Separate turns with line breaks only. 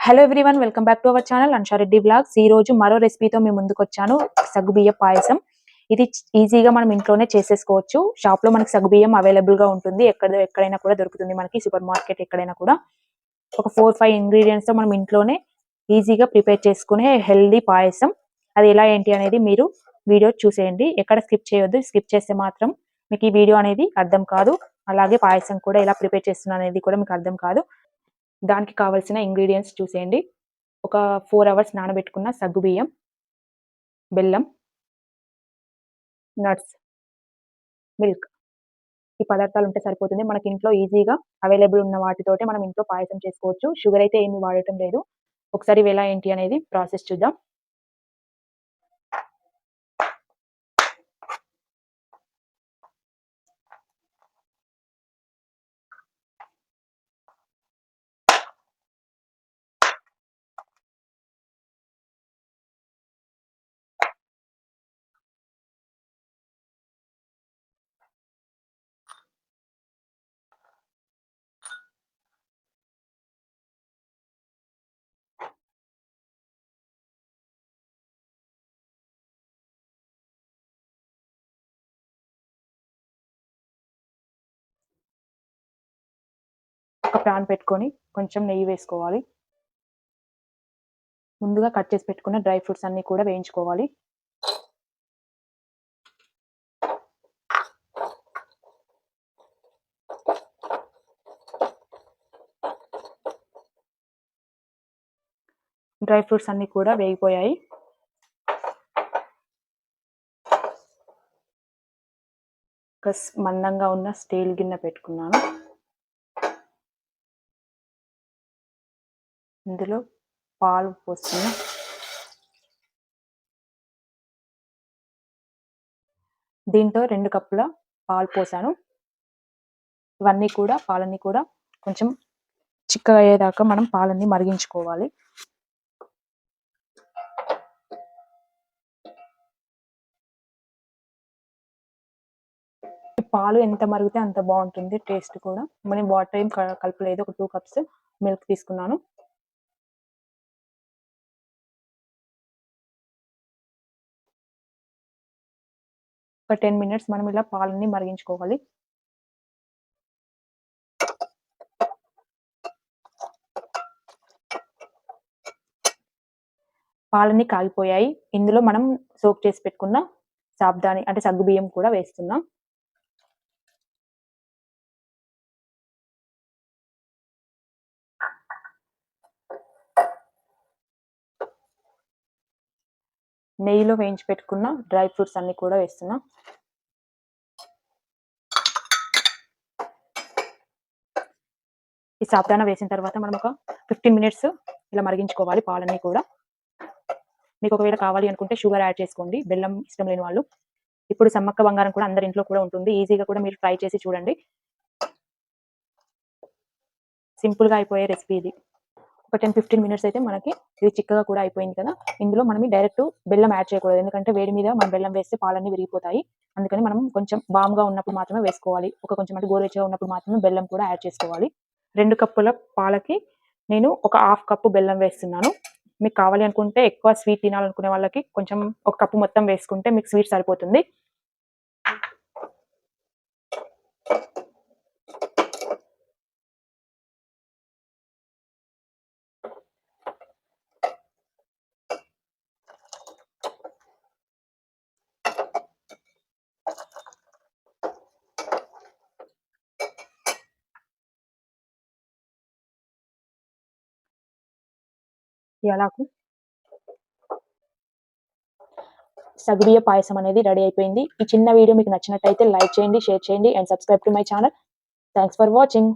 Hello everyone, welcome back to our channel Ansha Reddy blogs. ఈ రోజు మరో రెసిపీతో మీ ముందుకు వచ్చాను. సగ్గుబియ్య పాయసం. ఇది ఈజీగా మనం ఇంట్లోనే చేసేసుకోవచ్చు. షాప్ లో మనకి సగ్గుబియ్యం అవైలబుల్ గా ఉంటుంది. ఎక్కడైనా కూడా దొరుకుతుంది. మనకి సూపర్ మార్కెట్ ఎక్కడైనా కూడా ఒక 4-5 ఇంగ్రీడియంట్స్ తో మనం ఇంట్లోనే ఈజీగా ప్రిపేర్ చేసుకునే హెల్దీ పాయసం. అది ఎలా ఏంటి అనేది మీరు వీడియో చూసేయండి. ఎక్కడ స్కిప్ చేయొద్దు. స్కిప్ చేస్తే మాత్రం మీకు ఈ వీడియో అనేది అర్థం కాదు. అలాగే పాయసం కూడా ఎలా ప్రిపేర్ చేస్తున్నా అనేది కూడా మీకు అర్థం కాదు. దానికి కావాల్సిన ఇంగ్రీడియంట్స్ చూసేయండి. ఒక 4 అవర్స్ నానబెట్టుకున్న సగ్గుబియ్యం, బెల్లం, నట్స్, మిల్క్. ఈ పదార్థాలు ఉంటే సరిపోతుంది. మనకి ఇంట్లో ఈజీగా అవైలబుల్ ఉన్న వాటితోటే మనం ఇంట్లో పాయసం చేసుకోవచ్చు. షుగర్ అయితే ఏమి వాడటం లేదు. ఒకసారి ఇవి ఎలా ఏంటి అనేది ప్రాసెస్ చూద్దాం. ఒక ప్యాన్ పెట్టుకొని కొంచెం నెయ్యి వేసుకోవాలి. ముందుగా కట్ చేసి పెట్టుకున్న డ్రై ఫ్రూట్స్ అన్ని కూడా వేయించుకోవాలి. డ్రై ఫ్రూట్స్ అన్ని కూడా వేగిపోయాయి. మందంగా ఉన్న స్టీల్ గిన్నె పెట్టుకున్నాను. ఇందులో పాలు పోస్తున్నా. దీంతో 2 కప్పుల పాలు పోసాను. పాలన్నీ కూడా కొంచెం చిక్కగా అయ్యేదాకా మనం పాలన్నీ మరిగించుకోవాలి. పాలు ఎంత మరిగితే అంత బాగుంటుంది టేస్ట్ కూడా. మనం వాటర్ ఏం కలపలేదు. ఒక 2 కప్స్ మిల్క్ తీసుకున్నాను. ఒక 10 మినిట్స్ మనం ఇలా పాలన్నీ మరిగించుకోవాలి. పాలన్నీ కాగిపోయాయి. ఇందులో మనం సోక్ చేసి పెట్టుకున్న సాబ్దాని అంటే సగ్గుబియ్యం కూడా వేస్తున్నాం. నెయ్యిలో వేయించి పెట్టుకున్న డ్రై ఫ్రూట్స్ అన్ని కూడా వేస్తున్నాం. ఈ సాబ్దానా వేసిన తర్వాత మనం ఒక 15 మినిట్స్ ఇలా మరిగించుకోవాలి పాలన్నీ కూడా. మీకు ఒకవేళ కావాలి అనుకుంటే షుగర్ యాడ్ చేసుకోండి, బెల్లం ఇష్టం లేని వాళ్ళు. ఇప్పుడు సమ్మక్క బంగారం కూడా అందరి ఇంట్లో కూడా ఉంటుంది. ఈజీగా కూడా మీరు ట్రై చేసి చూడండి. సింపుల్ గా అయిపోయే రెసిపీ ఇది. ఒక 10-15 మినిట్స్ అయితే మనకి ఇది చిక్కగా కూడా అయిపోయింది కదా. ఇందులో మనం డైరెక్ట్ బెల్లం యాడ్ చేయకూడదు. ఎందుకంటే వేడి మీద మనం బెల్లం వేస్తే పాలన్నీ విరిగిపోతాయి. అందుకని మనం కొంచెం వామ్గా ఉన్నప్పుడు మాత్రమే వేసుకోవాలి. కొంచెం అంటే గోరువెచ్చగా ఉన్నప్పుడు మాత్రమే బెల్లం కూడా యాడ్ చేసుకోవాలి. 2 కప్పుల పాలకి నేను ఒక 1/2 కప్పు బెల్లం వేస్తున్నాను. మీకు కావాలి అనుకుంటే ఎక్కువ స్వీట్ తినాలనుకునే వాళ్ళకి కొంచెం ఒక కప్పు మొత్తం వేసుకుంటే మీకు స్వీట్ సరిపోతుంది. ఎలాకు సగ్గుబియ్య పాయసం అనేది రెడీ అయిపోయింది. ఈ చిన్న వీడియో మీకు నచ్చినట్టయితే లైక్ చేయండి, షేర్ చేయండి and subscribe to my channel. Thanks for watching.